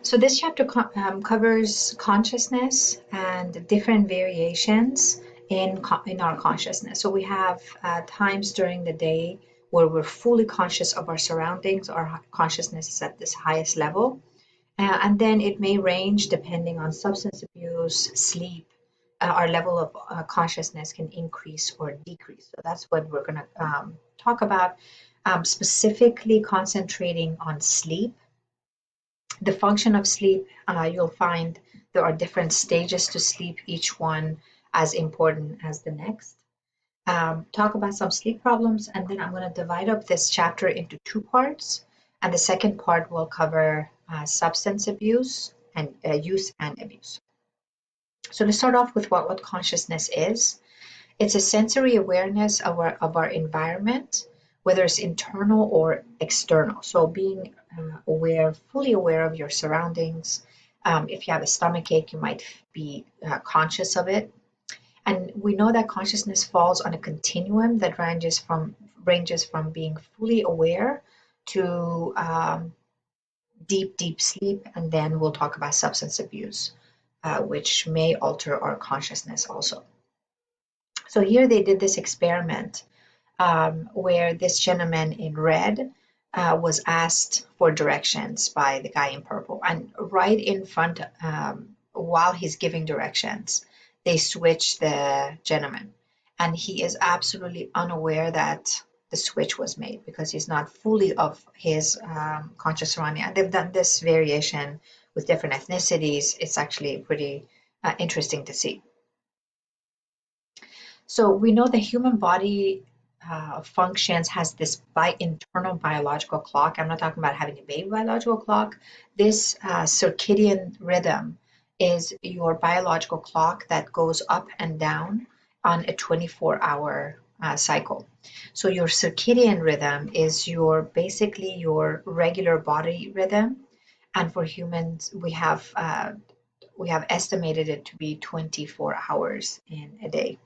So this chapter covers consciousness and different variations in our consciousness. So we have times during the day where we're fully conscious of our surroundings. Our consciousness is at this highest level, and then it may range depending on substance abuse, sleep. Our level of consciousness can increase or decrease. So that's what we're going to talk about, specifically concentrating on sleep. The function of sleep, you'll find there are different stages to sleep, each one as important as the next. Talk about some sleep problems, and then I'm going to divide up this chapter into two parts. And the second part will cover substance abuse and use and abuse. So to start off with what consciousness is, it's a sensory awareness of our environment, whether it's internal or external. So being aware, fully aware of your surroundings. If you have a stomach ache, you might be conscious of it. And we know that consciousness falls on a continuum that ranges from being fully aware to deep sleep, and then we'll talk about substance abuse, which may alter our consciousness also. So here they did this experiment where this gentleman in red was asked for directions by the guy in purple. And right in front, while he's giving directions, they switch the gentleman. And he is absolutely unaware that the switch was made because he's not fully of his conscious surrounding. And they've done this variation with different ethnicities. It's actually pretty interesting to see. So we know the human body functions has this internal biological clock. I'm not talking about having a baby biological clock. This circadian rhythm is your biological clock that goes up and down on a 24-hour cycle. So your circadian rhythm is basically your regular body rhythm, and for humans we have estimated it to be 24 hours in a day.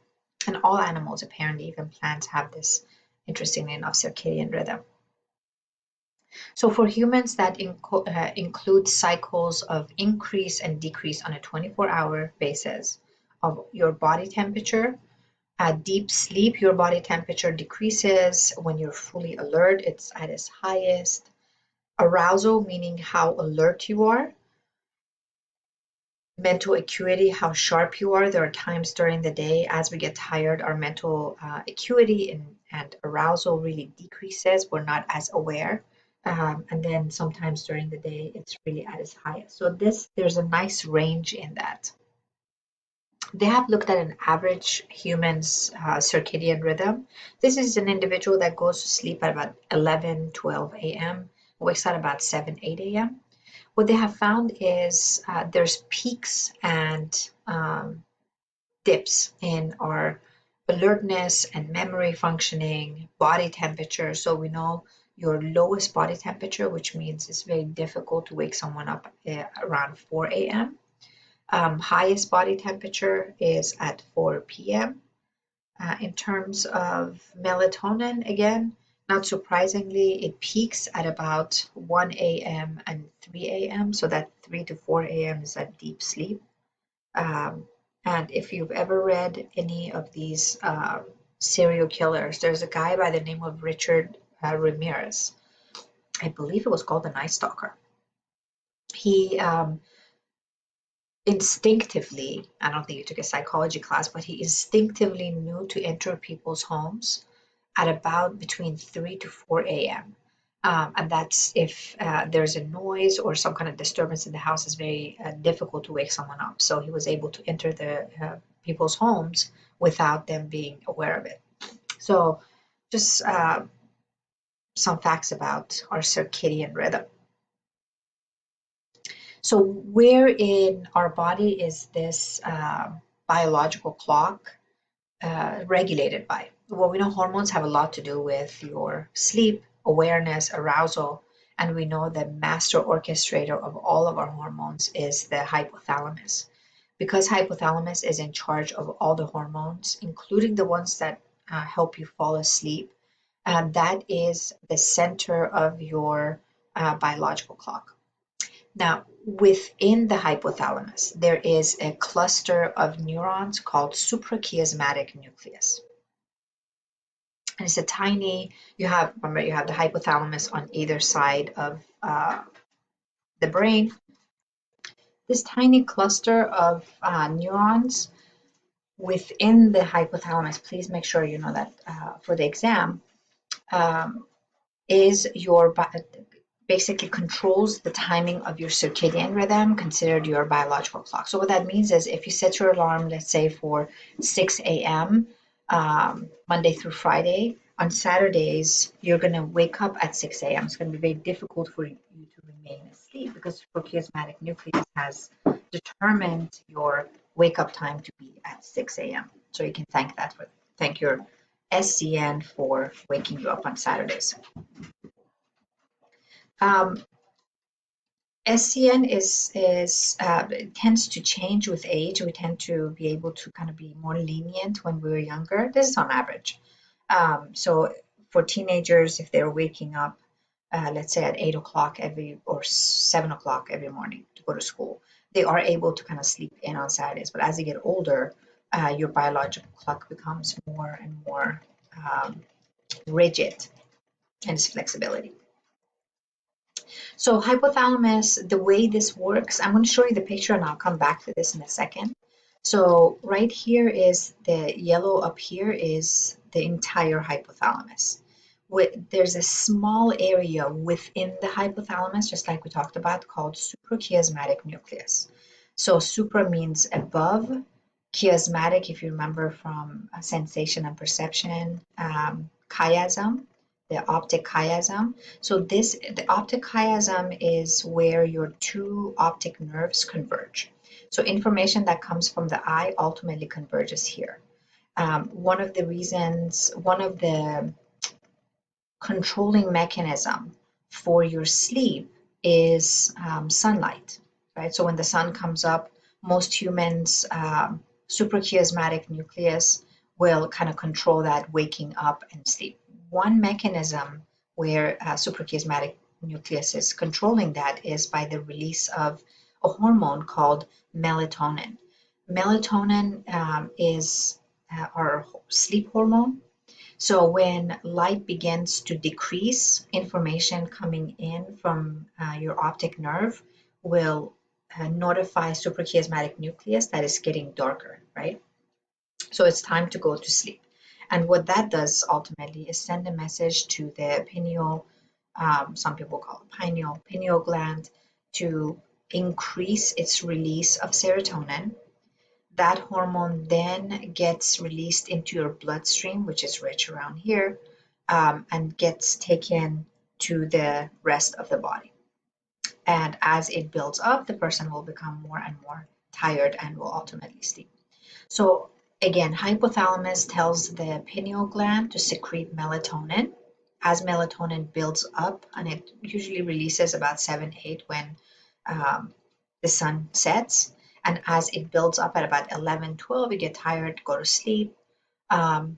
And all animals, apparently, even plants, have this, interestingly enough, circadian rhythm. So for humans, that includes cycles of increase and decrease on a 24-hour basis of your body temperature. Deep sleep, your body temperature decreases. When you're fully alert, it's at its highest. Arousal, meaning how alert you are. Mental acuity, how sharp you are. There are times during the day as we get tired, our mental acuity and arousal really decreases. We're not as aware. And then sometimes during the day, it's really at its highest. So there's a nice range in that. They have looked at an average human's circadian rhythm. This is an individual that goes to sleep at about 11, 12 a.m., wakes up about 7, 8 a.m. What they have found is there's peaks and dips in our alertness and memory functioning, body temperature. So we know your lowest body temperature, which means it's very difficult to wake someone up around 4 a.m. Highest body temperature is at 4 p.m. In terms of melatonin, again, not surprisingly, it peaks at about 1 a.m. and 3 a.m. So that 3 to 4 a.m. is that deep sleep. And if you've ever read any of these serial killers, there's a guy by the name of Richard Ramirez. I believe it was called The Night Stalker. He instinctively, I don't think he took a psychology class, but he instinctively knew to enter people's homes at about between 3 to 4 a.m. And that's if there's a noise or some kind of disturbance in the house, is very difficult to wake someone up. So he was able to enter the people's homes without them being aware of it. So just some facts about our circadian rhythm. So where in our body is this biological clock regulated by? Well, we know hormones have a lot to do with your sleep, awareness, arousal, and we know the master orchestrator of all of our hormones is the hypothalamus. Because hypothalamus is in charge of all the hormones, including the ones that help you fall asleep, that is the center of your biological clock. Now, within the hypothalamus, there is a cluster of neurons called suprachiasmatic nucleus. And it's a tiny, remember, you have the hypothalamus on either side of the brain. This tiny cluster of neurons within the hypothalamus, please make sure you know that for the exam, is basically controls the timing of your circadian rhythm, considered your biological clock. So what that means is if you set your alarm, let's say for 6 a.m. Monday through Friday, on Saturdays, you're going to wake up at 6 a.m. It's going to be very difficult for you to remain asleep because the chiasmatic nucleus has determined your wake up time to be at 6 a.m. So you can thank your SCN for waking you up on Saturdays. SCN tends to change with age. We tend to be able to kind of be more lenient when we're younger. This is on average. So for teenagers, if they're waking up, let's say at 8 o'clock or 7 o'clock every morning to go to school, they are able to kind of sleep in on Saturdays. But as they get older, your biological clock becomes more and more rigid in its flexibility. So hypothalamus, the way this works, I'm going to show you the picture and I'll come back to this in a second. So right here is the yellow up here is the entire hypothalamus. There's a small area within the hypothalamus, just like we talked about, called suprachiasmatic nucleus. So supra means above, chiasmatic, if you remember from sensation and perception, chiasm, the optic chiasm. So the optic chiasm is where your two optic nerves converge. So information that comes from the eye ultimately converges here. One of the controlling mechanism for your sleep is sunlight, right? So when the sun comes up, most humans, suprachiasmatic nucleus will kind of control that waking up and sleep. One mechanism where suprachiasmatic nucleus is controlling that is by the release of a hormone called melatonin. Melatonin is our sleep hormone. So when light begins to decrease, information coming in from your optic nerve will notify suprachiasmatic nucleus that it's getting darker, right? So it's time to go to sleep. And what that does ultimately is send a message to the pineal, some people call it pineal gland, to increase its release of serotonin. That hormone then gets released into your bloodstream, which is rich around here, and gets taken to the rest of the body. And as it builds up, the person will become more and more tired and will ultimately sleep. So again, hypothalamus tells the pineal gland to secrete melatonin. As melatonin builds up, and it usually releases about 7, 8 when the sun sets. And as it builds up at about 11, 12, you get tired, go to sleep. And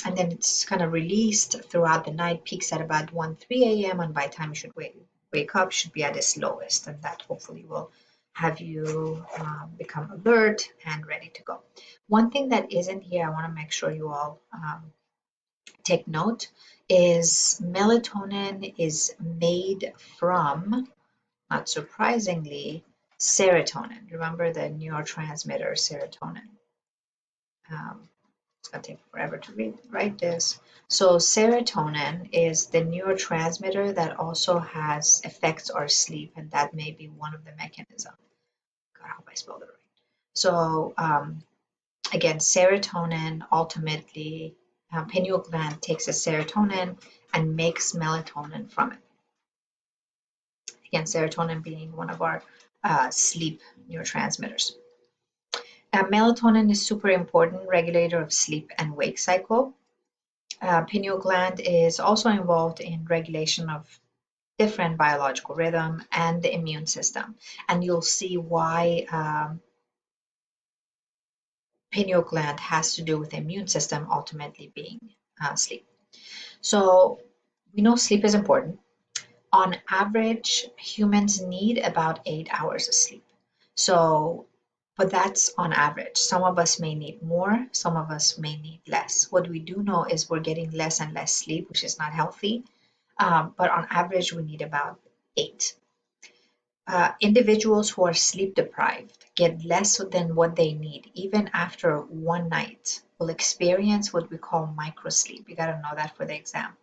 then it's kind of released throughout the night, peaks at about 1, 3 a.m. And by the time you should wake up, should be at its lowest. And that hopefully will have you become alert and ready to go. One thing that isn't here, I want to make sure you all take note, is melatonin is made from, not surprisingly, serotonin. Remember the neurotransmitter serotonin. It's going to take forever to write this. So serotonin is the neurotransmitter that also affects our sleep, and that may be one of the mechanisms. God, I hope I spelled it right. So again, serotonin ultimately, pineal gland takes a serotonin and makes melatonin from it. Again, serotonin being one of our sleep neurotransmitters. Melatonin is super important regulator of sleep and wake cycle. Pineal gland is also involved in regulation of different biological rhythm and the immune system. And you'll see why pineal gland has to do with the immune system ultimately being sleep. So we know sleep is important. On average, humans need about 8 hours of sleep. So, but that's on average. Some of us may need more, some of us may need less. What we do know is we're getting less and less sleep, which is not healthy. But on average, we need about 8. Individuals who are sleep deprived get less than what they need, even after one night, will experience what we call microsleep. You got to know that for the exam.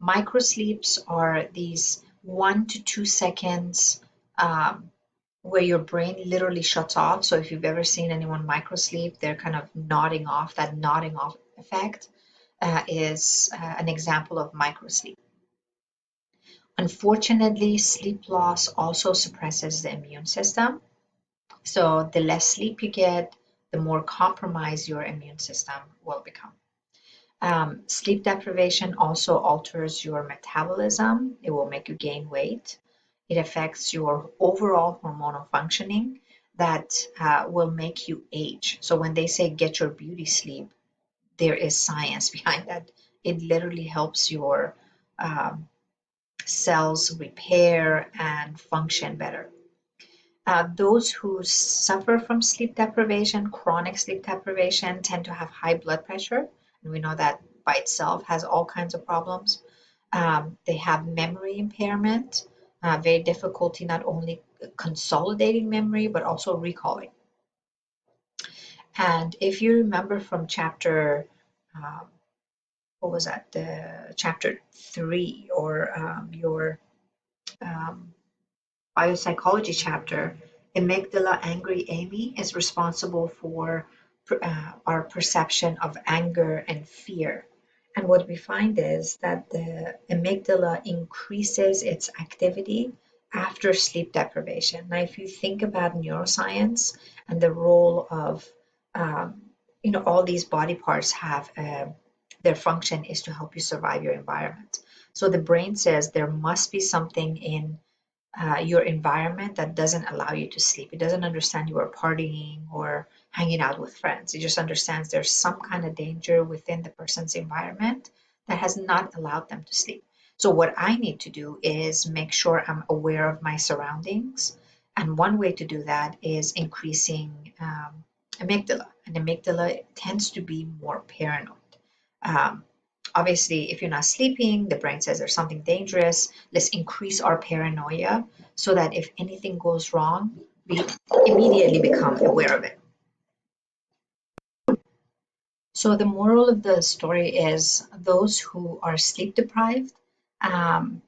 Microsleeps are these 1 to 2 seconds where your brain literally shuts off. So if you've ever seen anyone microsleep, they're kind of nodding off. That nodding off effect is an example of microsleep. Unfortunately, sleep loss also suppresses the immune system. So the less sleep you get, the more compromised your immune system will become. Sleep deprivation also alters your metabolism. It will make you gain weight. It affects your overall hormonal functioning that will make you age. So when they say get your beauty sleep, there is science behind that. It literally helps your cells repair and function better. Those who suffer from sleep deprivation, chronic sleep deprivation, tend to have high blood pressure. And we know that by itself has all kinds of problems. They have memory impairment, very difficulty not only consolidating memory, but also recalling. And if you remember from chapter, what was that, the chapter 3 or your biopsychology chapter, amygdala angry Amy is responsible for our perception of anger and fear. And what we find is that the amygdala increases its activity after sleep deprivation. Now, if you think about neuroscience and the role of, all these body parts have their function is to help you survive your environment. So the brain says there must be something in your environment that doesn't allow you to sleep. It doesn't understand you are partying or hanging out with friends. It just understands there's some kind of danger within the person's environment that has not allowed them to sleep. So, what I need to do is make sure I'm aware of my surroundings. And one way to do that is increasing amygdala. And amygdala tends to be more paranoid. Um, Obviously, if you're not sleeping, the brain says there's something dangerous. Let's increase our paranoia so that if anything goes wrong, we immediately become aware of it. So the moral of the story is those who are sleep deprived um,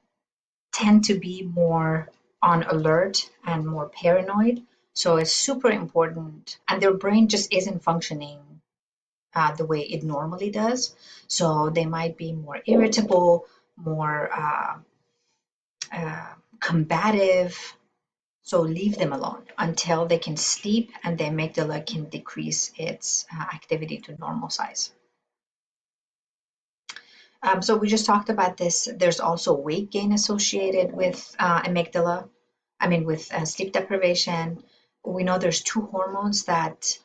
tend to be more on alert and more paranoid. So it's super important, and their brain just isn't functioning the way it normally does. So they might be more irritable, more combative. So leave them alone until they can sleep and the amygdala can decrease its activity to normal size. So we just talked about this. There's also weight gain associated with with sleep deprivation. We know there's 2 hormones that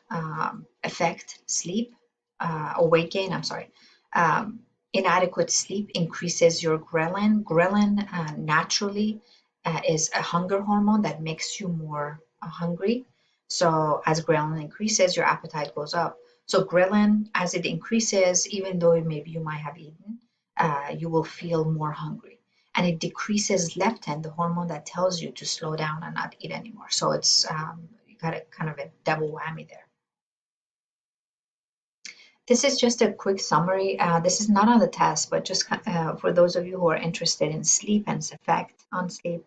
affect sleep or weight gain. I'm sorry. Inadequate sleep increases your ghrelin. Ghrelin naturally is a hunger hormone that makes you more hungry. So as ghrelin increases, your appetite goes up. So ghrelin, as it increases, even though maybe you might have eaten, you will feel more hungry. And it decreases leptin, the hormone that tells you to slow down and not eat anymore. So it's you got a kind of a double whammy there. This is just a quick summary. This is not on the test, but just for those of you who are interested in sleep and its effect on sleep.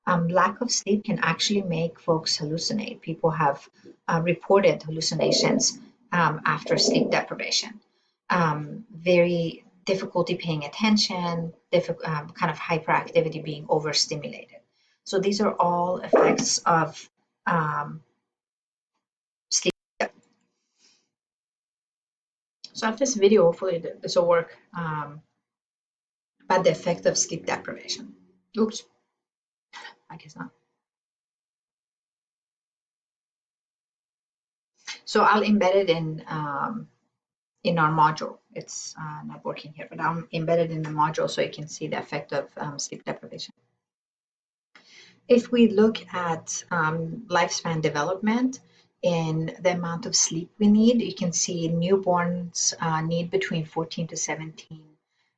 Lack of sleep can actually make folks hallucinate. People have reported hallucinations after sleep deprivation. Very difficulty paying attention, kind of hyperactivity, being overstimulated. So these are all effects of sleep. So after this video, hopefully this will work about the effect of sleep deprivation. Oops, I guess not. So I'll embed it in our module. It's not working here, but I'm embedded in the module so you can see the effect of sleep deprivation. If we look at lifespan development in the amount of sleep we need, you can see newborns need between 14 to 17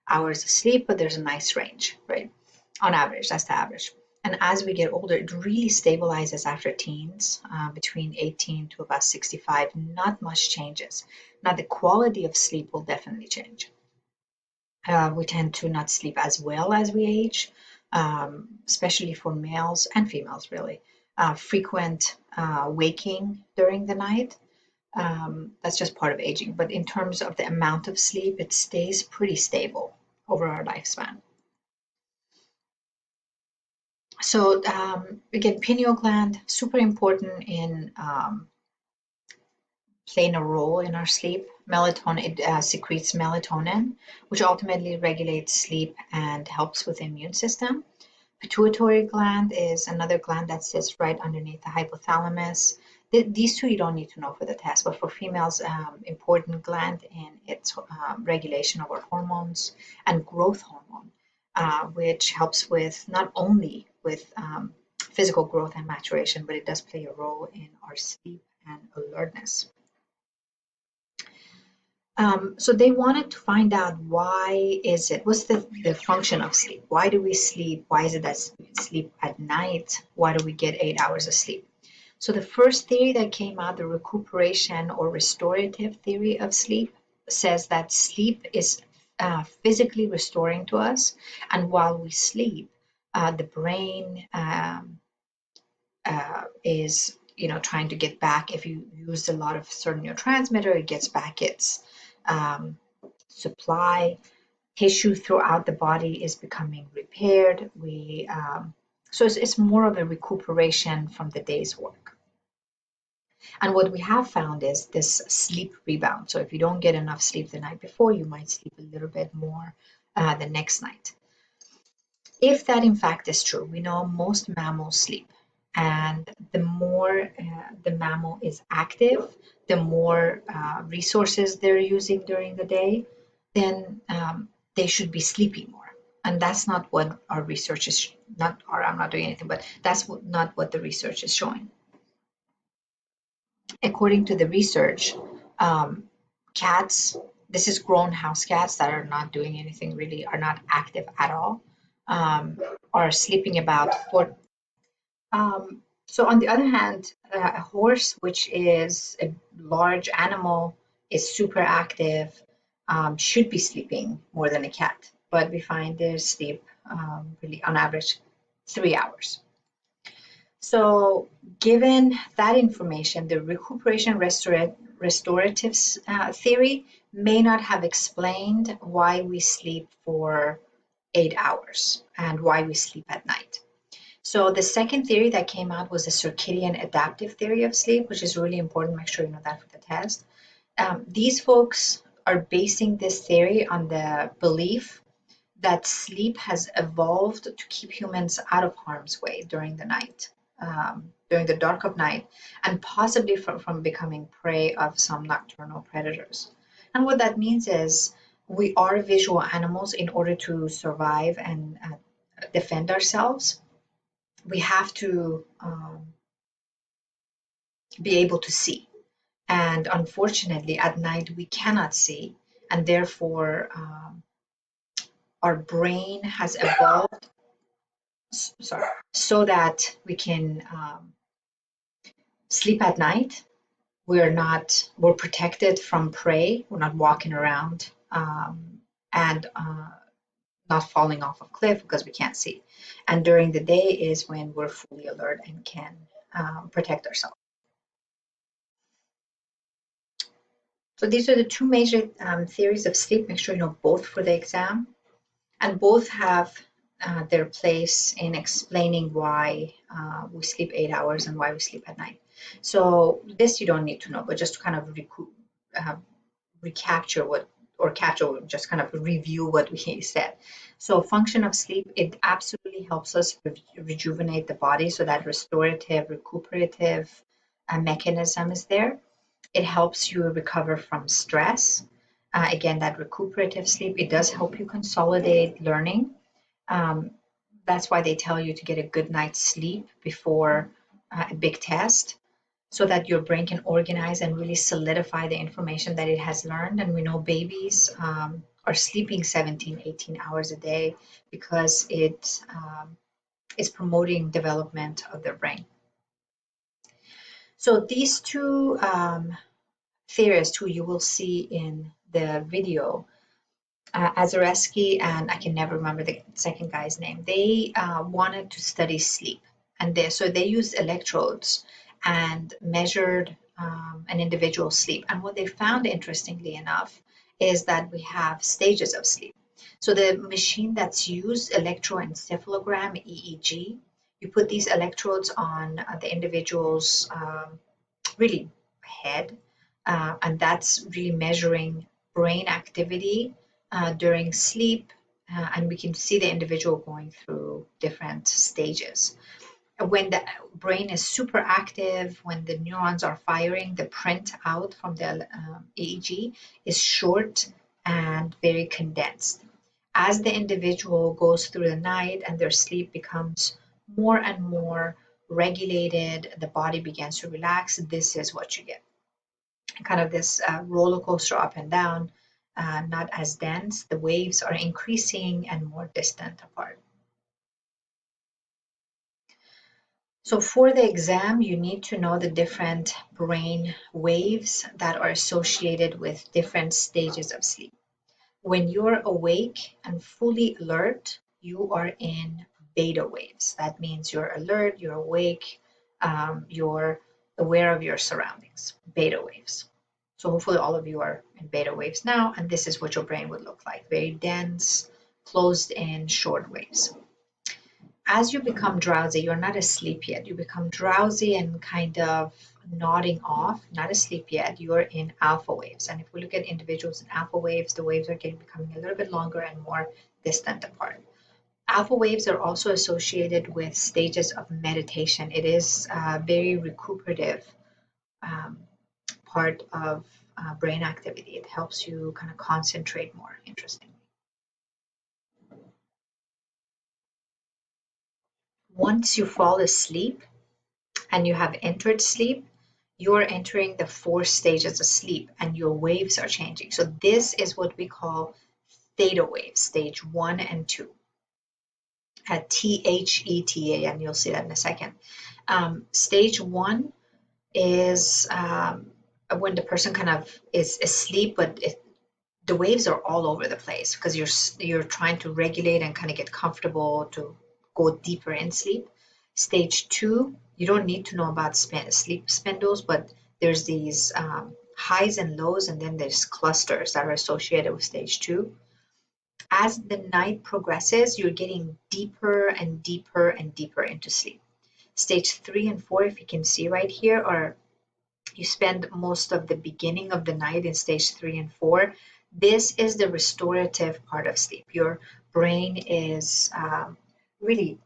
hours of sleep, but there's a nice range, right? On average, that's the average. And as we get older, it really stabilizes after teens, between 18 to about 65. Not much changes. Now, the quality of sleep will definitely change. We tend to not sleep as well as we age, especially for males and females, really. Frequent waking during the night, that's just part of aging. But in terms of the amount of sleep, it stays pretty stable over our lifespan. So again, pineal gland, super important in playing a role in our sleep. Melatonin, it secretes melatonin, which ultimately regulates sleep and helps with the immune system. Pituitary gland is another gland that sits right underneath the hypothalamus. These two you don't need to know for the test, but for females, important gland in its regulation of our hormones and growth hormone, which helps with not only with physical growth and maturation, but it does play a role in our sleep and alertness. So they wanted to find out what's the function of sleep? Why do we sleep? Why is it that we sleep at night? Why do we get 8 hours of sleep? So the first theory that came out, the recuperation or restorative theory of sleep, says that sleep is physically restoring to us. And while we sleep, the brain is trying to get back. If you use a lot of certain neurotransmitter, it gets back its supply. Tissue throughout the body is becoming repaired. So it's more of a recuperation from the day's work. And what we have found is this sleep rebound. So if you don't get enough sleep the night before, you might sleep a little bit more the next night. If that in fact is true, we know most mammals sleep. And the more the mammal is active, the more resources they're using during the day, then they should be sleeping more. And that's not what our research is, I'm not doing anything, but that's not what the research is showing. According to the research, cats, this is grown house cats that are not doing anything really, are not active at all, are sleeping about 4. So on the other hand, a horse, which is a large animal, is super active, should be sleeping more than a cat, but we find they sleep really on average 3 hours. So given that information, the recuperation restorative theory may not have explained why we sleep for 8 hours and why we sleep at night. So the second theory that came out was the circadian adaptive theory of sleep, which is really important. Make sure you know that for the test. These folks are basing this theory on the belief that sleep has evolved to keep humans out of harm's way during the night, during the dark of night, and possibly from becoming prey of some nocturnal predators. And what that means is we are visual animals. In order to survive and defend ourselves, we have to be able to see. And unfortunately, at night, we cannot see. And therefore, our brain has evolved so that we can sleep at night. We're protected from prey. We're not walking around and not falling off a cliff because we can't see. And during the day is when we're fully alert and can protect ourselves. So these are the two major theories of sleep. Make sure you know both for the exam. And both have their place in explaining why we sleep 8 hours and why we sleep at night. So this you don't need to know, but just to kind of recapture just kind of review what we said. So function of sleep, it absolutely helps us rejuvenate the body, so that restorative, recuperative mechanism is there. It helps you recover from stress. Again, that recuperative sleep, it does help you consolidate learning. That's why they tell you to get a good night's sleep before a big test, so that your brain can organize and really solidify the information that it has learned. And we know babies are sleeping 17, 18 hours a day because it is promoting development of their brain. So these two theorists who you will see in the video, Azareski and I can never remember the second guy's name, they wanted to study sleep. And so they used electrodes and measured an individual's sleep. And what they found, interestingly enough, is that we have stages of sleep. So the machine that's used, electroencephalogram, EEG, you put these electrodes on the individual's really head, and that's really measuring brain activity during sleep, and we can see the individual going through different stages. When the brain is super active, when the neurons are firing, the printout from the EEG is short and very condensed. As the individual goes through the night and their sleep becomes more and more regulated, the body begins to relax, this is what you get. Kind of this roller coaster up and down, not as dense. The waves are increasing and more distant apart. So for the exam, you need to know the different brain waves that are associated with different stages of sleep. When you're awake and fully alert, you are in beta waves. That means you're alert, you're awake, you're aware of your surroundings, beta waves. So hopefully all of you are in beta waves now, and this is what your brain would look like, very dense, closed in, short waves. As you become drowsy, you're not asleep yet. You become drowsy and kind of nodding off, not asleep yet. You're in alpha waves. And if we look at individuals in alpha waves, the waves are becoming a little bit longer and more distant apart. Alpha waves are also associated with stages of meditation. It is a very recuperative part of brain activity. It helps you kind of concentrate more, interestingly. Once you fall asleep and you have entered sleep, you're entering the 4 stages of sleep and your waves are changing. So this is what we call theta waves, stage 1 and 2. At THETA, and you'll see that in a second. Stage 1 is when the person kind of is asleep, but the waves are all over the place because you're trying to regulate and kind of get comfortable to go deeper in sleep. Stage 2, you don't need to know about sleep spindles, but there's these highs and lows, and then there's clusters that are associated with stage 2. As the night progresses, you're getting deeper and deeper and deeper into sleep. Stage 3 and 4, if you can see right here, are you spend most of the beginning of the night in stage 3 and 4. This is the restorative part of sleep. Your brain is really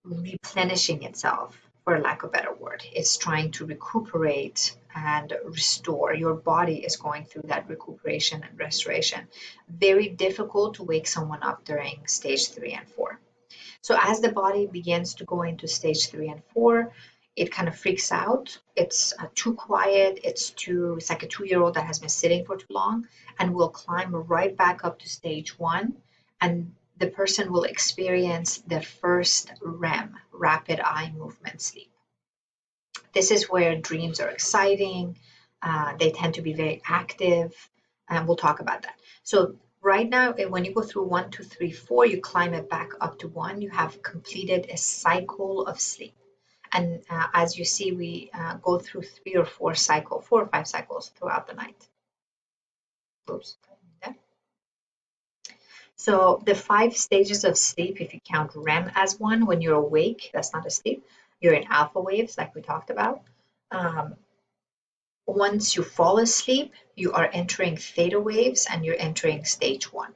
replenishing itself, for lack of a better word. It's trying to recuperate and restore. Your body is going through that recuperation and restoration. Very difficult to wake someone up during stage 3 and 4. So as the body begins to go into stage 3 and 4, it kind of freaks out. It's too quiet. It's like a 2-year-old that has been sitting for too long, and will climb right back up to stage 1. And the person will experience the first REM, rapid eye movement sleep. This is where dreams are exciting. They tend to be very active, and we'll talk about that. So right now, when you go through 1, 2, 3, 4, you climb it back up to 1. You have completed a cycle of sleep. And as you see, we go through 3 or 4 or 5 cycles throughout the night. Oops. So the 5 stages of sleep, if you count REM as one, when you're awake, that's not asleep, you're in alpha waves like we talked about. Once you fall asleep, you are entering theta waves and you're entering stage 1.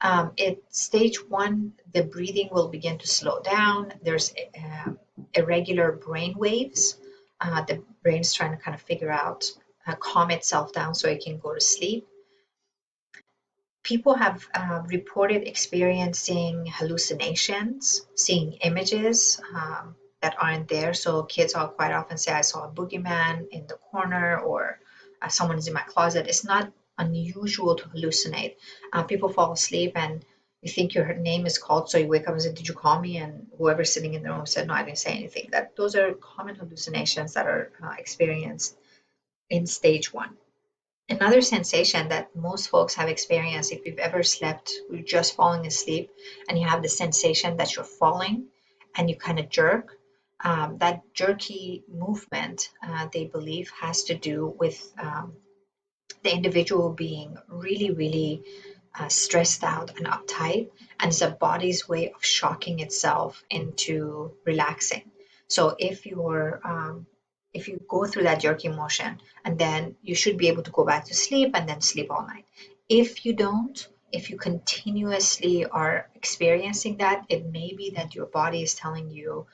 At stage 1, the breathing will begin to slow down. There's irregular brain waves. The brain is trying to kind of figure out, calm itself down so it can go to sleep. People have reported experiencing hallucinations, seeing images that aren't there. So kids will quite often say, I saw a boogeyman in the corner, or someone is in my closet. It's not unusual to hallucinate. People fall asleep and you think your name is called, so you wake up and say, did you call me? And whoever's sitting in the room said, no, I didn't say anything. Those are common hallucinations that are experienced in stage one. Another sensation that most folks have experienced, if you've ever slept, you're just falling asleep and you have the sensation that you're falling and you kind of jerk, that jerky movement, they believe, has to do with the individual being really, really stressed out and uptight, and it's a body's way of shocking itself into relaxing. So if you go through that jerky motion, and then you should be able to go back to sleep and then sleep all night. If you don't, if you continuously are experiencing that, it may be that your body is telling you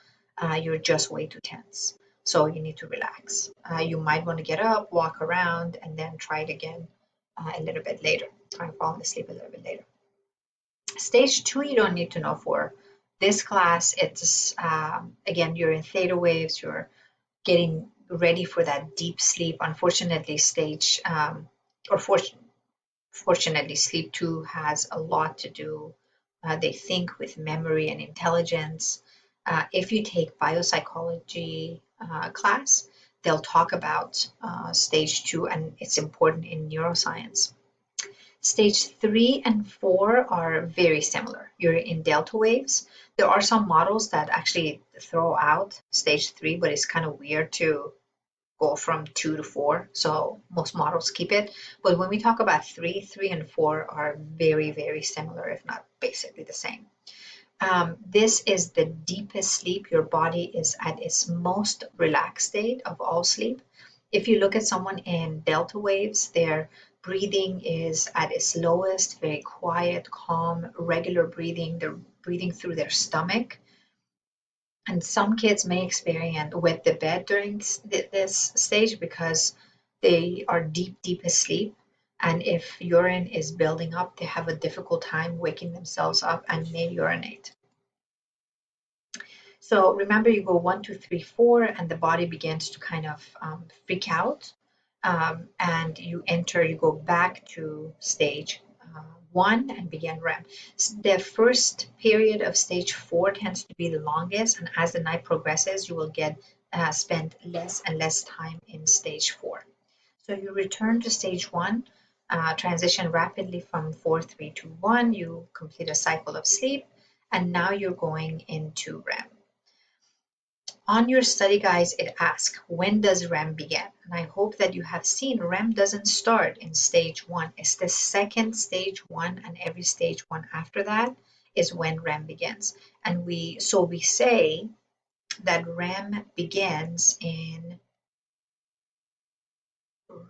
you're just way too tense. So you need to relax. You might want to get up, walk around, and then try it again a little bit later. Try falling asleep a little bit later. Stage two, you don't need to know for this class. It's again, you're in theta waves. You're getting ready for that deep sleep. Unfortunately, fortunately, sleep two has a lot to do, they think, with memory and intelligence. If you take biopsychology class, they'll talk about stage two, and it's important in neuroscience. Stage three and four are very similar. You're in delta waves. There are some models that actually throw out stage three, but it's kind of weird to go from two to four. So most models keep it. But when we talk about three and four are very, very similar, if not basically the same. This is the deepest sleep. Your body is at its most relaxed state of all sleep. If you look at someone in delta waves, their breathing is at its lowest, very quiet, calm, regular breathing. They're breathing through their stomach. And some kids may experience wet the bed during this stage because they are deep asleep. And if urine is building up, they have a difficult time waking themselves up and may urinate. So remember, you go 1, 2, 3, 4, and the body begins to kind of freak out. And you go back to stage 1 and begin REM. The first period of stage 4 tends to be the longest, and as the night progresses, you will spend less and less time in stage 4. So you return to stage 1, transition rapidly from 4, 3, 2, 1. You complete a cycle of sleep, and now you're going into REM. On your study guides, it asks, when does REM begin? And I hope that you have seen REM doesn't start in stage 1. It's the second stage 1, and every stage 1 after that is when REM begins. And we say that REM begins in,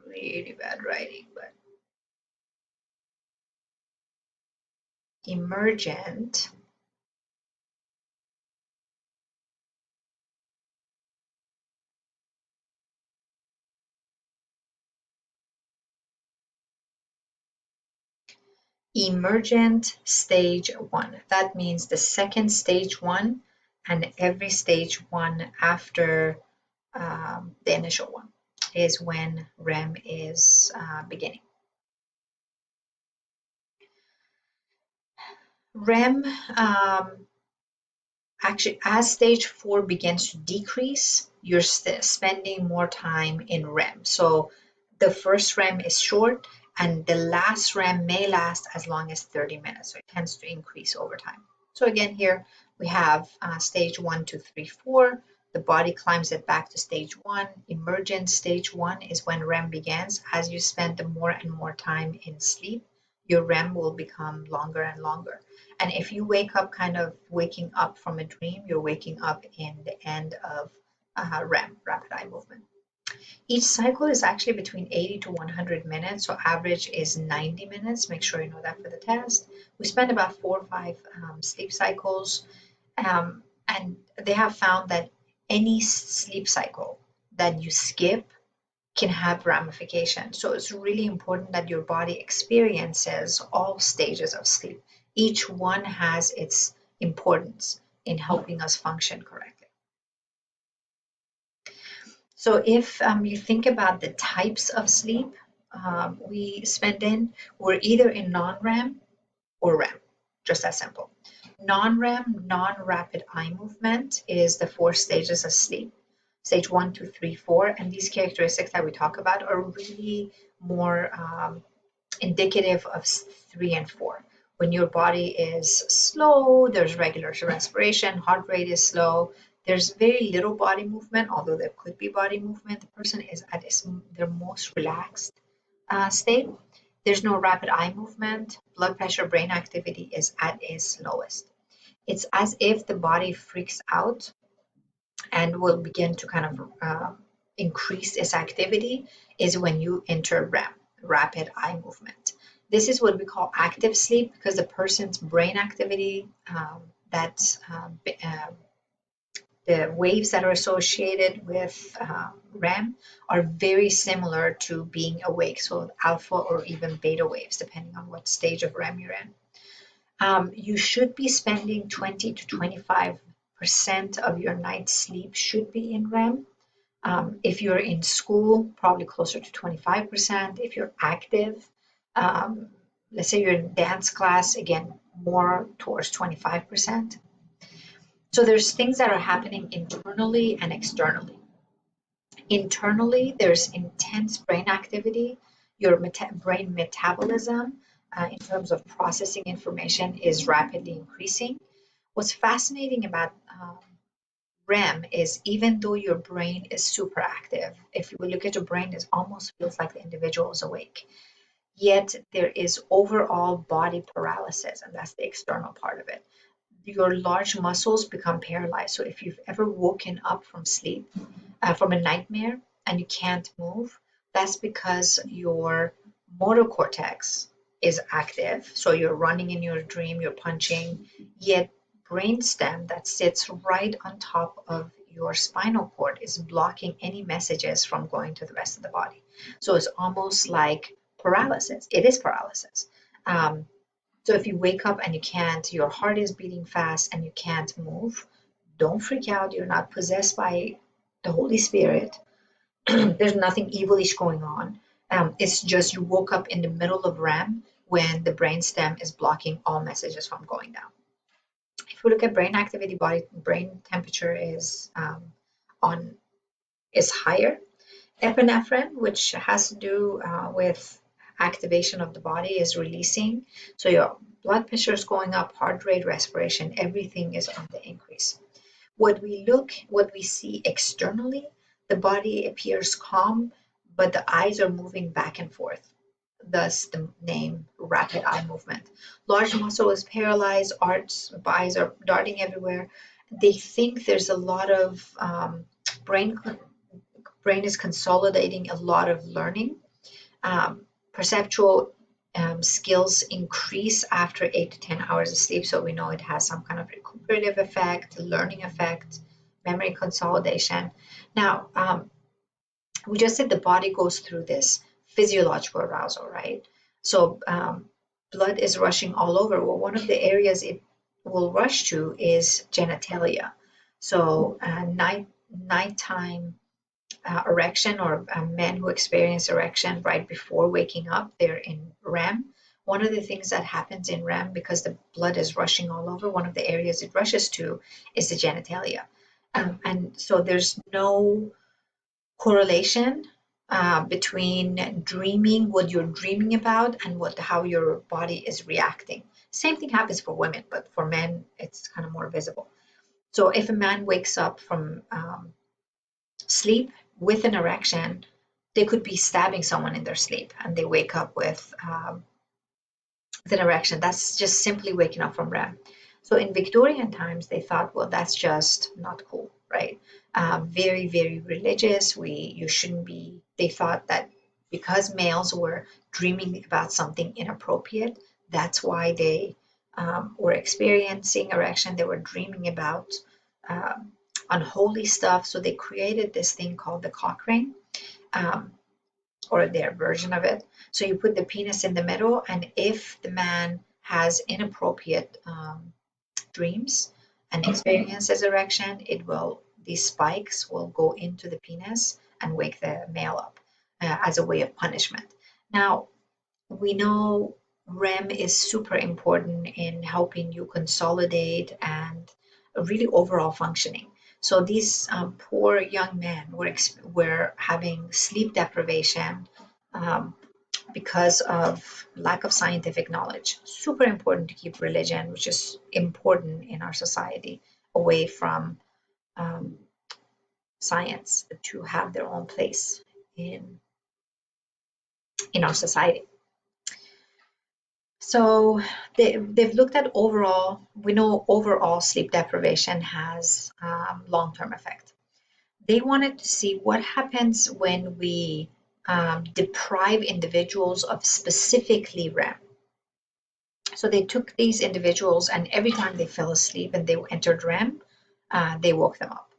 really bad writing, but emergent stage 1. That means the second stage 1 and every stage 1 after the initial one is when REM is beginning. REM, actually, as stage 4 begins to decrease, you're spending more time in REM. So the first REM is short, and the last REM may last as long as 30 minutes. So it tends to increase over time. So again, here we have stage 1, 2, 3, 4. The body climbs it back to stage 1. Emergent stage 1 is when REM begins. As you spend more and more time in sleep, your REM will become longer and longer. And if you wake up kind of waking up from a dream, you're waking up in the end of REM, rapid eye movement. Each cycle is actually between 80 to 100 minutes, so average is 90 minutes. Make sure you know that for the test. We spend about 4 or 5 sleep cycles, and they have found that any sleep cycle that you skip can have ramifications. So it's really important that your body experiences all stages of sleep. Each one has its importance in helping us function correctly. So if you think about the types of sleep we spend in, we're either in non-REM or REM, just that simple. Non-REM, non-rapid eye movement is the 4 stages of sleep. Stage 1, 2, 3, 4, and these characteristics that we talk about are really more indicative of 3 and 4. When your body is slow, there's regular respiration, heart rate is slow, there's very little body movement, although there could be body movement. The person is at their most relaxed state. There's no rapid eye movement. Blood pressure, brain activity is at its lowest. It's as if the body freaks out and will begin to kind of increase its activity is when you enter REM, rapid eye movement. This is what we call active sleep because the person's brain activity, the waves that are associated with REM are very similar to being awake, so alpha or even beta waves, depending on what stage of REM you're in. You should be spending 20 to 25% of your night's sleep should be in REM. If you're in school, probably closer to 25%. If you're active, let's say you're in dance class, again, more towards 25%. So there's things that are happening internally and externally. Internally, there's intense brain activity. Your brain metabolism in terms of processing information is rapidly increasing. What's fascinating about REM is even though your brain is super active, if you look at your brain, it almost feels like the individual is awake. Yet there is overall body paralysis, and that's the external part of it. Your large muscles become paralyzed. So if you've ever woken up from sleep, from a nightmare, and you can't move, that's because your motor cortex is active. So you're running in your dream, you're punching, yet brainstem that sits right on top of your spinal cord is blocking any messages from going to the rest of the body. So it's almost like paralysis. It is paralysis. So if you wake up and you can't, your heart is beating fast and you can't move, don't freak out. You're not possessed by the Holy Spirit. There's nothing evilish going on. It's just you woke up in the middle of REM when the brainstem is blocking all messages from going down. If we look at brain activity, brain temperature is higher. Epinephrine, which has to do with activation of the body, is releasing. So your blood pressure is going up, heart rate, respiration, everything is on the increase. What we see externally, the body appears calm, but the eyes are moving back and forth. Thus the name rapid eye movement. Large muscle is paralyzed, eyes are darting everywhere. They think there's a lot of brain is consolidating a lot of learning. Perceptual skills increase after 8 to 10 hours of sleep. So we know it has some kind of recuperative effect, learning effect, memory consolidation. Now, we just said the body goes through this physiological arousal, right? So blood is rushing all over. Well, one of the areas it will rush to is genitalia. So nighttime erection, or men who experience erection right before waking up, they're in REM. One of the things that happens in REM, because the blood is rushing all over, one of the areas it rushes to is the genitalia. And so there's no correlation between dreaming, what you're dreaming about, and how your body is reacting. Same thing happens for women, but for men, it's kind of more visible. So if a man wakes up from sleep with an erection, they could be stabbing someone in their sleep and they wake up with an erection. That's just simply waking up from REM. So in Victorian times, they thought, well, that's just not cool, right? Very, very religious. You shouldn't be. They thought that because males were dreaming about something inappropriate, that's why they were experiencing erection. They were dreaming about unholy stuff. So they created this thing called the cock ring. or their version of it. So you put the penis in the middle, and if the man has inappropriate dreams and experiences erection, these spikes will go into the penis and wake the male up as a way of punishment. Now, we know REM is super important in helping you consolidate and really overall functioning. So these poor young men were having sleep deprivation um, because of lack of scientific knowledge. Super important to keep religion, which is important in our society, away from um, science, to have their own place in our society. So they've looked at overall, we know overall sleep deprivation has long-term effect. They wanted to see what happens when we deprive individuals of specifically REM. So they took these individuals, and every time they fell asleep and they entered REM, they woke them up.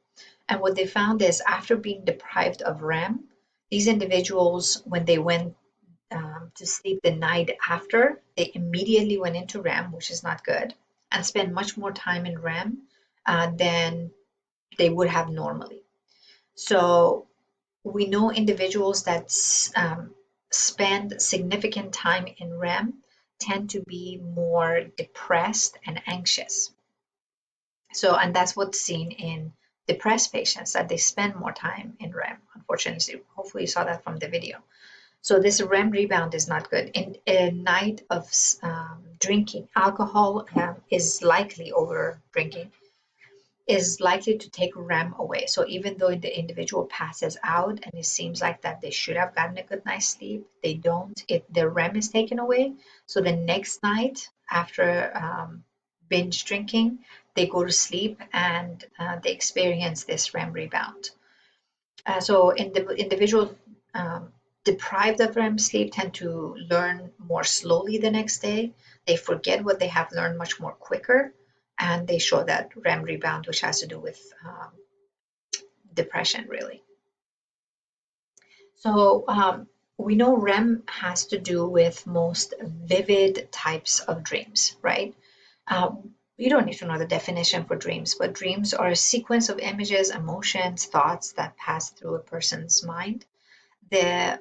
And what they found is after being deprived of REM, these individuals, when they went to sleep the night after, they immediately went into REM, which is not good, and spent much more time in REM than they would have normally. So we know individuals that spend significant time in REM tend to be more depressed and anxious. So, and that's what's seen in depressed patients, that they spend more time in REM, unfortunately. Hopefully you saw that from the video. So this REM rebound is not good. In a night of drinking, alcohol is likely, over drinking, is likely to take REM away. So even though the individual passes out and it seems like that they should have gotten a good night's sleep, they don't. The REM is taken away. So the next night after binge drinking, they go to sleep and they experience this REM rebound. So in the individual deprived of REM sleep tend to learn more slowly the next day. They forget what they have learned much more quicker, and they show that REM rebound, which has to do with depression, really. So we know REM has to do with most vivid types of dreams, right? You don't need to know the definition for dreams, but dreams are a sequence of images, emotions, thoughts that pass through a person's mind. The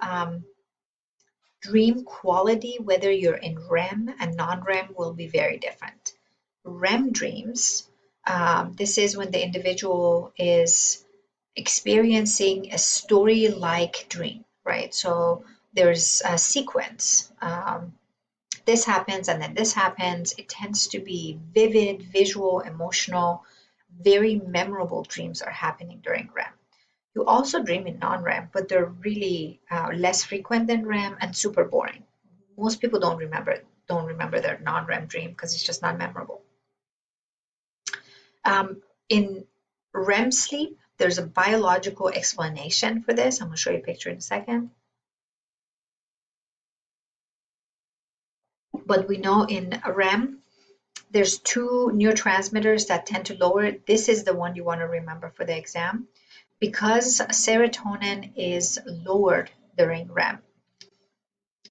dream quality, whether you're in REM and non-REM, will be very different. REM dreams, this is when the individual is experiencing a story-like dream, right? So there's a sequence. This happens and then this happens. It tends to be vivid, visual, emotional, very memorable dreams are happening during REM. You also dream in non-REM, but they're really less frequent than REM and super boring. Most people don't remember their non-REM dream because it's just not memorable. In REM sleep, there's a biological explanation for this. I'm going to show you a picture in a second. But we know in REM, there's two neurotransmitters that tend to lower it. This is the one you want to remember for the exam. Because serotonin is lowered during REM.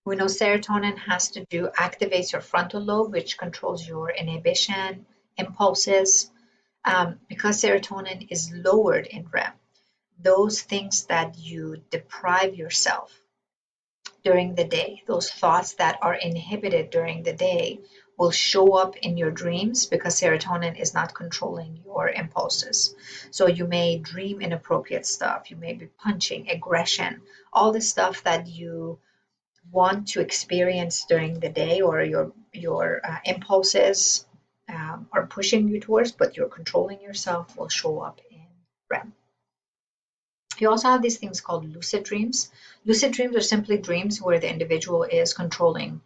We know serotonin has to do, activates your frontal lobe, which controls your inhibition, impulses. Because serotonin is lowered in REM, those things that you deprive yourself during the day, those thoughts that are inhibited during the day, will show up in your dreams because serotonin is not controlling your impulses. So you may dream inappropriate stuff. You may be punching, aggression, all the stuff that you want to experience during the day, or your impulses are pushing you towards, but you're controlling yourself, will show up in REM. You also have these things called lucid dreams. Lucid dreams are simply dreams where the individual is controlling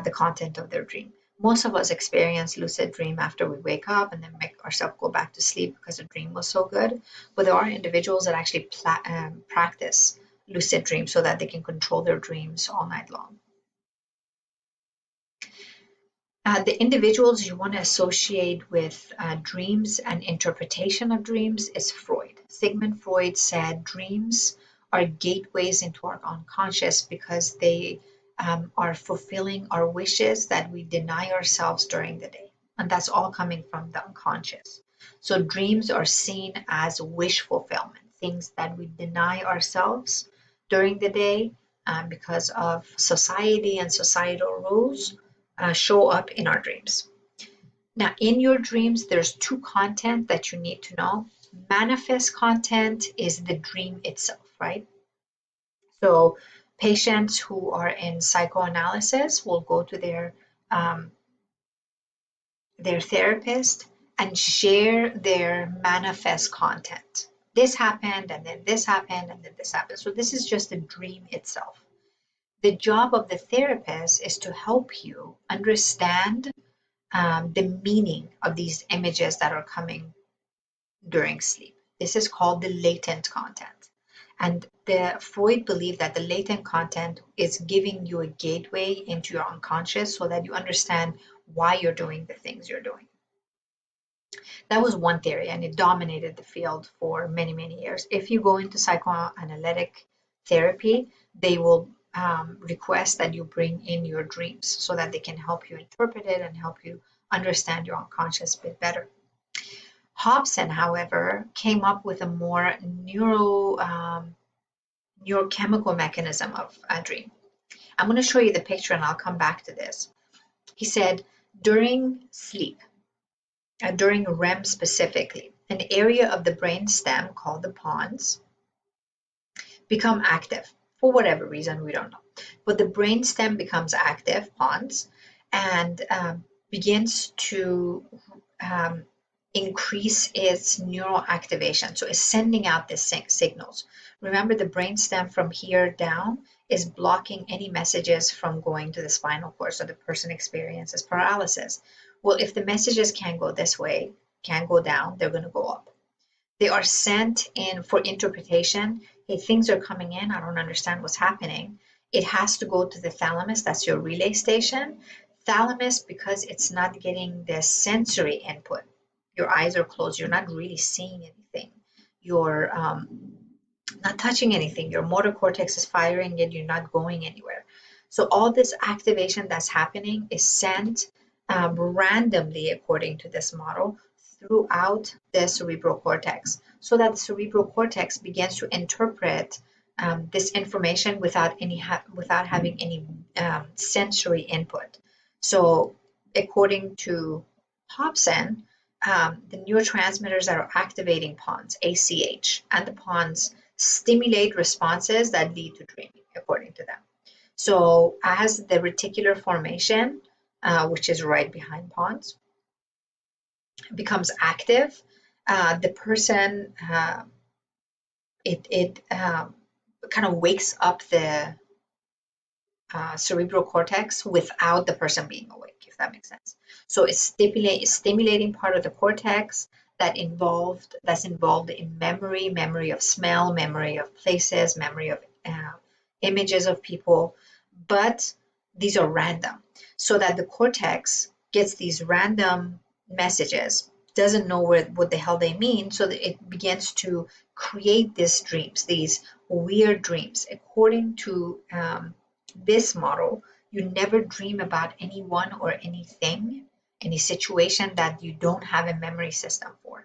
the content of their dream. Most of us experience lucid dream after we wake up and then make ourselves go back to sleep because the dream was so good. But there are individuals that actually practice lucid dreams so that they can control their dreams all night long. The individuals you want to associate with dreams and interpretation of dreams is Freud. Sigmund Freud said dreams are gateways into our unconscious because they are fulfilling our wishes that we deny ourselves during the day. And that's all coming from the unconscious. So dreams are seen as wish fulfillment, things that we deny ourselves during the day because of society and societal rules show up in our dreams. Now, in your dreams, there's two content that you need to know. Manifest content is the dream itself, right? So patients who are in psychoanalysis will go to their therapist and share their manifest content. This happened, and then this happened, and then this happened. So this is just the dream itself. The job of the therapist is to help you understand the meaning of these images that are coming during sleep. This is called the latent content. And Freud believed that the latent content is giving you a gateway into your unconscious so that you understand why you're doing the things you're doing. That was one theory, and it dominated the field for many, many years. If you go into psychoanalytic therapy, they will request that you bring in your dreams so that they can help you interpret it and help you understand your unconscious a bit better. Hobson, however, came up with a more neurochemical mechanism of a dream. I'm going to show you the picture and I'll come back to this. He said during sleep, during REM specifically, an area of the brain stem called the pons become active for whatever reason, we don't know. But the brain stem becomes active, pons, and begins to increase its neural activation. So it's sending out the signals. Remember, the brainstem from here down is blocking any messages from going to the spinal cord, so the person experiences paralysis. Well, if the messages can't go this way, can't go down, they're going to go up. They are sent in for interpretation. Hey, things are coming in, I don't understand what's happening. It has to go to the thalamus, that's your relay station. Thalamus, because it's not getting the sensory input, your eyes are closed, you're not really seeing anything, you're not touching anything, your motor cortex is firing it, you're not going anywhere. So all this activation that's happening is sent randomly, according to this model, throughout the cerebral cortex, so that the cerebral cortex begins to interpret this information without having any sensory input. So according to Hobson, the neurotransmitters that are activating pons, ACH, and the pons stimulate responses that lead to dreaming, according to them. So as the reticular formation, which is right behind pons, becomes active, the person, it kind of wakes up the cerebral cortex without the person being awake, if that makes sense. So it's stimulating part of the cortex that's involved in memory of smell, memory of places, memory of images of people, but these are random, so that the cortex gets these random messages, doesn't know what the hell they mean, so that it begins to create these dreams, these weird dreams. According to this model, you never dream about anyone or anything, any situation that you don't have a memory system for,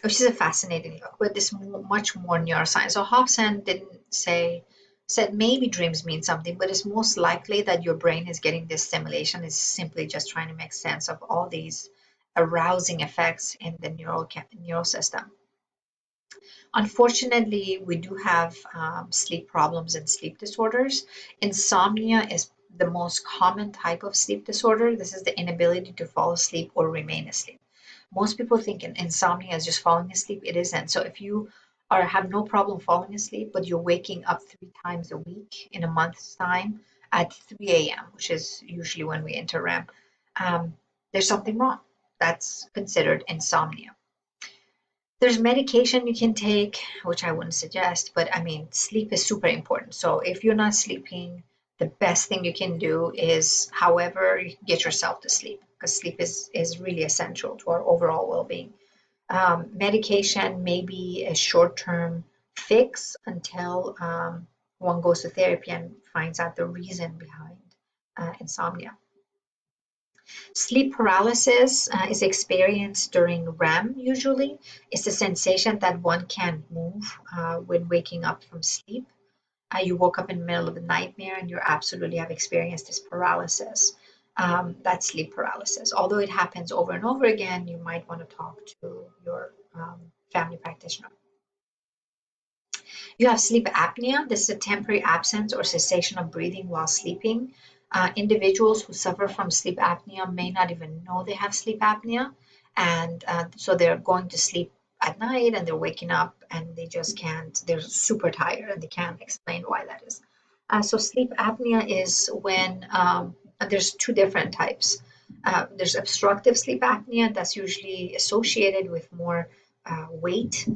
which is a fascinating look, but this much more neuroscience. So Hobson didn't said maybe dreams mean something, but it's most likely that your brain is getting this stimulation. It's simply just trying to make sense of all these arousing effects in the neural system. Unfortunately, we do have sleep problems and sleep disorders. Insomnia is the most common type of sleep disorder. This is the inability to fall asleep or remain asleep. Most people think insomnia is just falling asleep. It isn't. So if you have no problem falling asleep, but you're waking up 3 times a week in a month's time at 3 a.m., which is usually when we enter REM, there's something wrong. That's considered insomnia. There's medication you can take, which I wouldn't suggest, but I mean, sleep is super important. So if you're not sleeping, the best thing you can do is, however, you get yourself to sleep, because sleep is really essential to our overall well-being. Medication may be a short-term fix until one goes to therapy and finds out the reason behind insomnia. Sleep paralysis is experienced during REM usually. It's the sensation that one can't move when waking up from sleep. You woke up in the middle of a nightmare and you absolutely have experienced this paralysis. That's sleep paralysis. Although it happens over and over again, you might want to talk to your family practitioner. You have sleep apnea. This is a temporary absence or cessation of breathing while sleeping. Individuals who suffer from sleep apnea may not even know they have sleep apnea. And so they're going to sleep at night and they're waking up and they just can't, they're super tired and they can't explain why that is. So sleep apnea is when there's two different types. There's obstructive sleep apnea that's usually associated with more weight,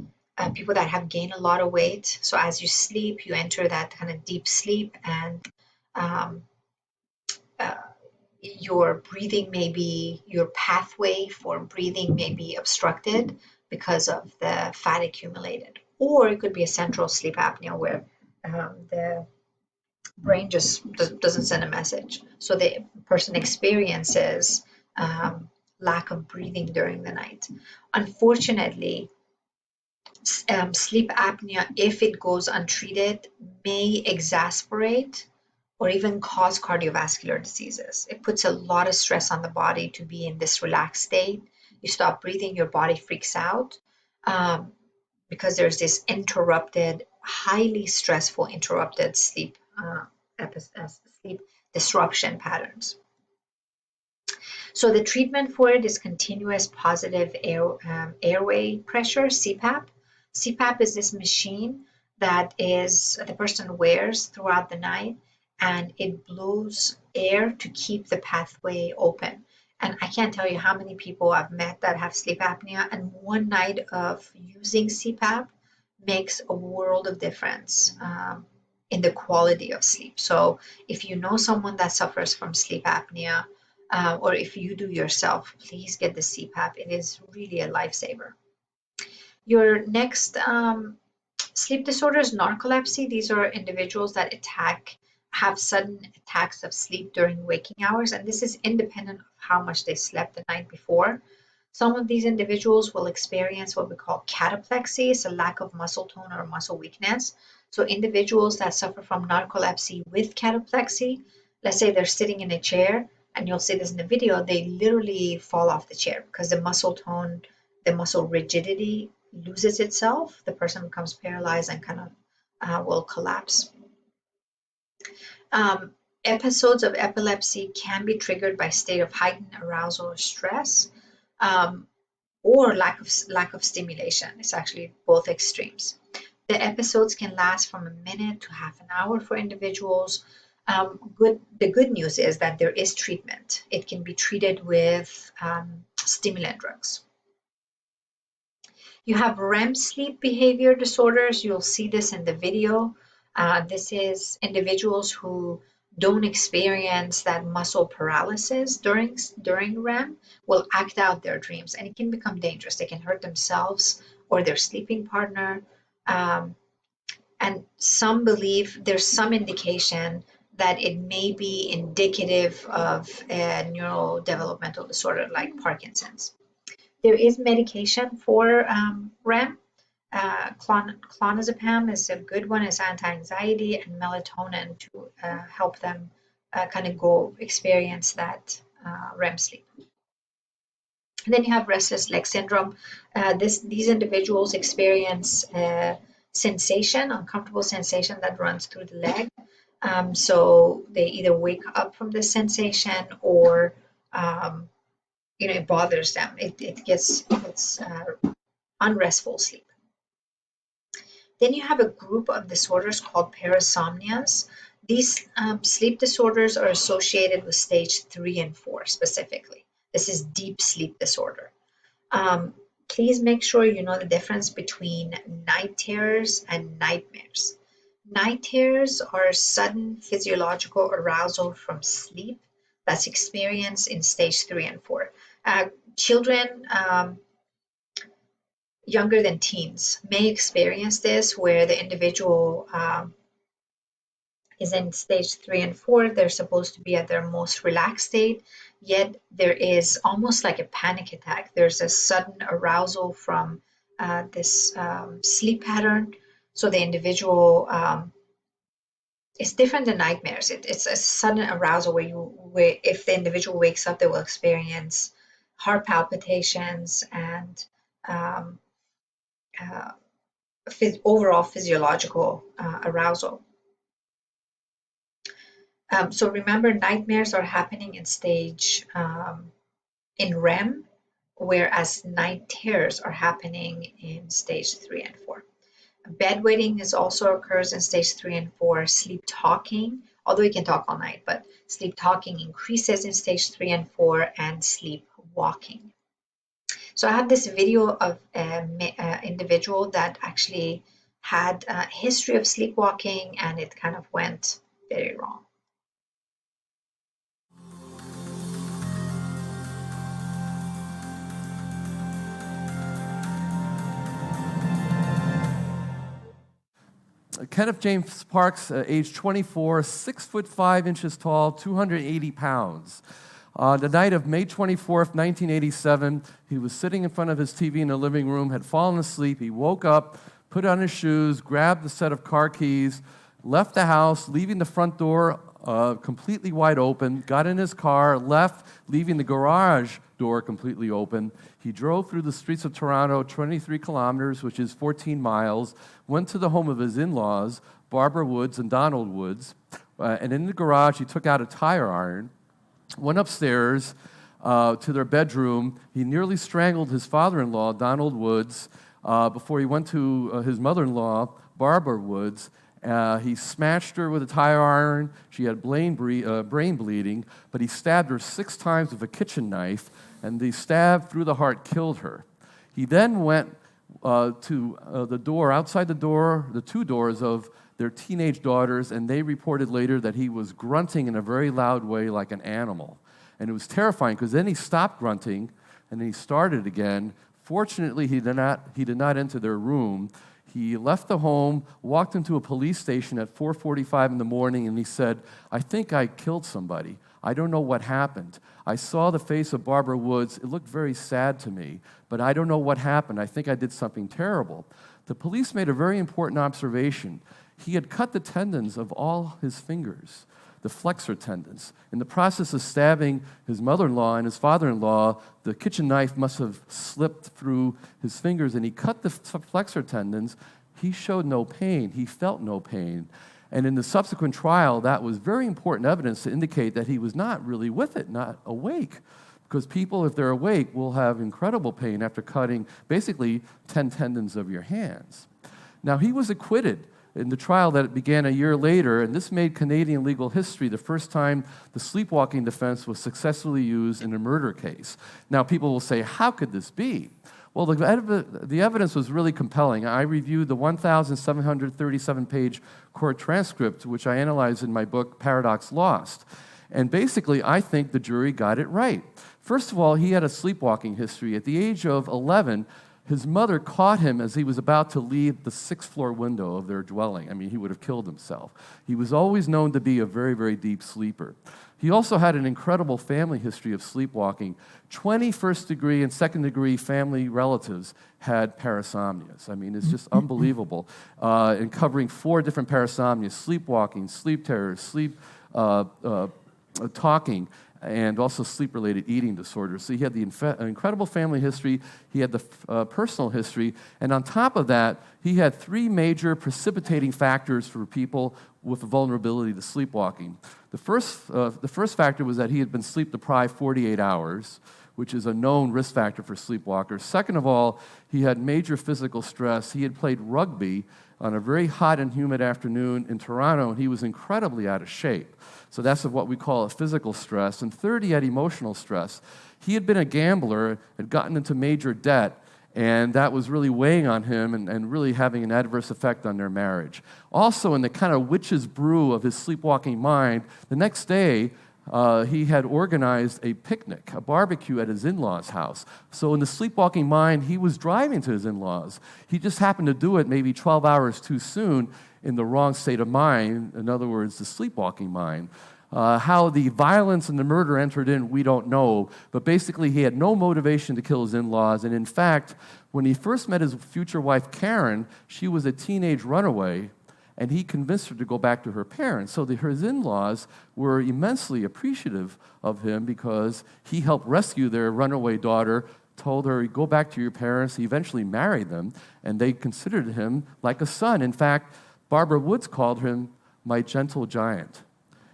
people that have gained a lot of weight. So as you sleep, you enter that kind of deep sleep and um, uh, your breathing may be, your pathway for breathing may be obstructed because of the fat accumulated. Or it could be a central sleep apnea where the brain just doesn't send a message. So the person experiences lack of breathing during the night. Unfortunately, sleep apnea, if it goes untreated, may exacerbate or even cause cardiovascular diseases. It puts a lot of stress on the body to be in this relaxed state. You stop breathing, your body freaks out because there's this interrupted, highly stressful, interrupted sleep sleep disruption patterns. So the treatment for it is continuous positive airway pressure, CPAP. CPAP is this machine that is the person wears throughout the night and it blows air to keep the pathway open. And I can't tell you how many people I've met that have sleep apnea, and one night of using CPAP makes a world of difference in the quality of sleep. So if you know someone that suffers from sleep apnea, or if you do yourself, please get the CPAP. It is really a lifesaver. Your next sleep disorders, narcolepsy. These are individuals that have sudden attacks of sleep during waking hours, and this is independent of how much they slept the night before. Some of these individuals will experience what we call cataplexy. It's a lack of muscle tone or muscle weakness. So individuals that suffer from narcolepsy with cataplexy, let's say they're sitting in a chair, and you'll see this in the video, they literally fall off the chair because the muscle tone, the muscle rigidity loses itself. The person becomes paralyzed and kind of will collapse. Episodes of epilepsy can be triggered by state of heightened arousal or stress, or lack of stimulation. It's actually both extremes. The episodes can last from a minute to half an hour for individuals. The good news is that there is treatment. It can be treated with stimulant drugs. You have REM sleep behavior disorders. You'll see this in the video. This is individuals who don't experience that muscle paralysis during REM will act out their dreams, and it can become dangerous. They can hurt themselves or their sleeping partner. And some believe there's some indication that it may be indicative of a neurodevelopmental disorder like Parkinson's. There is medication for REM. Clonazepam is a good one. It's anti-anxiety, and melatonin to help them kind of go experience that REM sleep. And then you have restless leg syndrome. These individuals experience sensation, uncomfortable sensation that runs through the leg. So they either wake up from the sensation or it bothers them. It's unrestful sleep. Then you have a group of disorders called parasomnias. These sleep disorders are associated with stage 3 and 4 specifically. This is deep sleep disorder. Please make sure you know the difference between night terrors and nightmares. Night terrors are sudden physiological arousal from sleep that's experienced in stage 3 and 4. Children younger than teens may experience this, where the individual is in stage 3 and 4. They're supposed to be at their most relaxed state, yet there is almost like a panic attack. There's a sudden arousal from this sleep pattern. So the individual, it's different than nightmares. It's a sudden arousal where if the individual wakes up, they will experience heart palpitations and um, uh, overall physiological arousal. So remember, nightmares are happening in stage in REM, whereas night terrors are happening in stage 3 and 4. Bedwetting is also occurs in stage 3 and 4. Sleep talking, although you can talk all night, but sleep talking increases in stage 3 and 4, and sleep walking. So I have this video of an individual that actually had a history of sleepwalking, and it kind of went very wrong. Kenneth James Parks, age 24, 6'5" tall, 280 pounds. The night of May 24th, 1987, he was sitting in front of his TV in the living room, had fallen asleep. He woke up, put on his shoes, grabbed the set of car keys, left the house, leaving the front door completely wide open, got in his car, left, leaving the garage door completely open. He drove through the streets of Toronto, 23 kilometers, which is 14 miles, went to the home of his in-laws, Barbara Woods and Donald Woods, and in the garage he took out a tire iron, went upstairs to their bedroom. He nearly strangled his father-in-law, Donald Woods, before he went to his mother-in-law, Barbara Woods. He smashed her with a tire iron. She had brain bleeding, but he stabbed her 6 times with a kitchen knife, and the stab through the heart killed her. He then went to the door, outside the door, the 2 doors of their teenage daughters, and they reported later that he was grunting in a very loud way like an animal. And it was terrifying because then he stopped grunting and then he started again. Fortunately, he did not enter their room. He left the home, walked into a police station at 4:45 in the morning, and he said, "I think I killed somebody. I don't know what happened. I saw the face of Barbara Woods. It looked very sad to me, but I don't know what happened. I think I did something terrible." The police made a very important observation. He had cut the tendons of all his fingers, the flexor tendons. In the process of stabbing his mother-in-law and his father-in-law, the kitchen knife must have slipped through his fingers, and he cut the flexor tendons. He showed no pain. He felt no pain. And in the subsequent trial, that was very important evidence to indicate that he was not really with it, not awake. Because people, if they're awake, will have incredible pain after cutting basically 10 tendons of your hands. Now, he was acquitted in the trial that began a year later, and this made Canadian legal history the first time the sleepwalking defense was successfully used in a murder case. Now, people will say, how could this be? Well, the evidence was really compelling. I reviewed the 1,737-page court transcript, which I analyzed in my book, Paradox Lost. And basically, I think the jury got it right. First of all, he had a sleepwalking history. At the age of 11, his mother caught him as he was about to leave the 6th-floor window of their dwelling. I mean, he would have killed himself. He was always known to be a very, very deep sleeper. He also had an incredible family history of sleepwalking. 20 first-degree and second-degree family relatives had parasomnias. I mean, it's just unbelievable. And covering 4 different parasomnias: sleepwalking, sleep terrors, sleep talking, and also sleep-related eating disorders. So he had the incredible family history, he had the personal history, and on top of that, he had 3 major precipitating factors for people with a vulnerability to sleepwalking. The first factor was that he had been sleep-deprived 48 hours, which is a known risk factor for sleepwalkers. Second of all, he had major physical stress. He had played rugby on a very hot and humid afternoon in Toronto, and he was incredibly out of shape. So that's what we call a physical stress. And third, he had emotional stress. He had been a gambler, had gotten into major debt, and that was really weighing on him and really having an adverse effect on their marriage. Also, in the kind of witch's brew of his sleepwalking mind, the next day, he had organized a picnic, a barbecue at his in-laws' house. So in the sleepwalking mind, he was driving to his in-laws. He just happened to do it maybe 12 hours too soon in the wrong state of mind, in other words, the sleepwalking mind. How the violence and the murder entered in, we don't know, but basically he had no motivation to kill his in-laws, and in fact, when he first met his future wife, Karen, she was a teenage runaway, and he convinced her to go back to her parents. So his in-laws were immensely appreciative of him because he helped rescue their runaway daughter, told her, go back to your parents. He eventually married them, and they considered him like a son. In fact, Barbara Woods called him my gentle giant.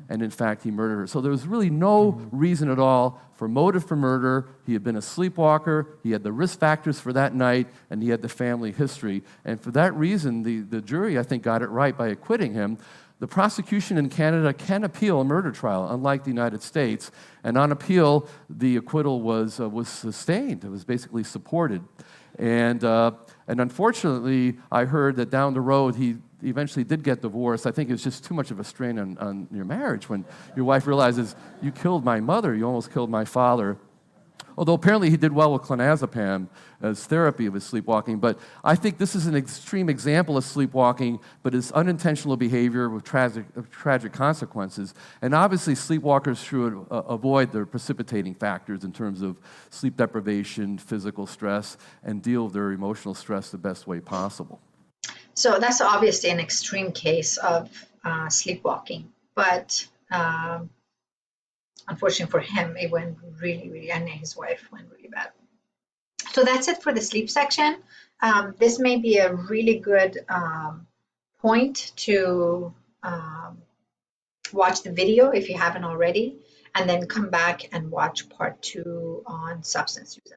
And in fact, he murdered her. So there was really no reason at all for motive for murder. He had been a sleepwalker, he had the risk factors for that night, and he had the family history. And for that reason, the jury, I think, got it right by acquitting him. The prosecution in Canada can appeal a murder trial, unlike the United States. And on appeal, the acquittal was sustained. It was basically supported. And unfortunately, I heard that down the road, he eventually did get divorced. I think it was just too much of a strain on your marriage when your wife realizes, you killed my mother, you almost killed my father. Although apparently he did well with clonazepam as therapy of his sleepwalking. But I think this is an extreme example of sleepwalking, but it's unintentional behavior with tragic consequences. And obviously sleepwalkers should avoid the precipitating factors in terms of sleep deprivation, physical stress, and deal with their emotional stress the best way possible. So that's obviously an extreme case of sleepwalking, but unfortunately for him, it went really, really, and his wife went really bad. So that's it for the sleep section. This may be a really good point to watch the video if you haven't already, and then come back and watch part 2 on substance use.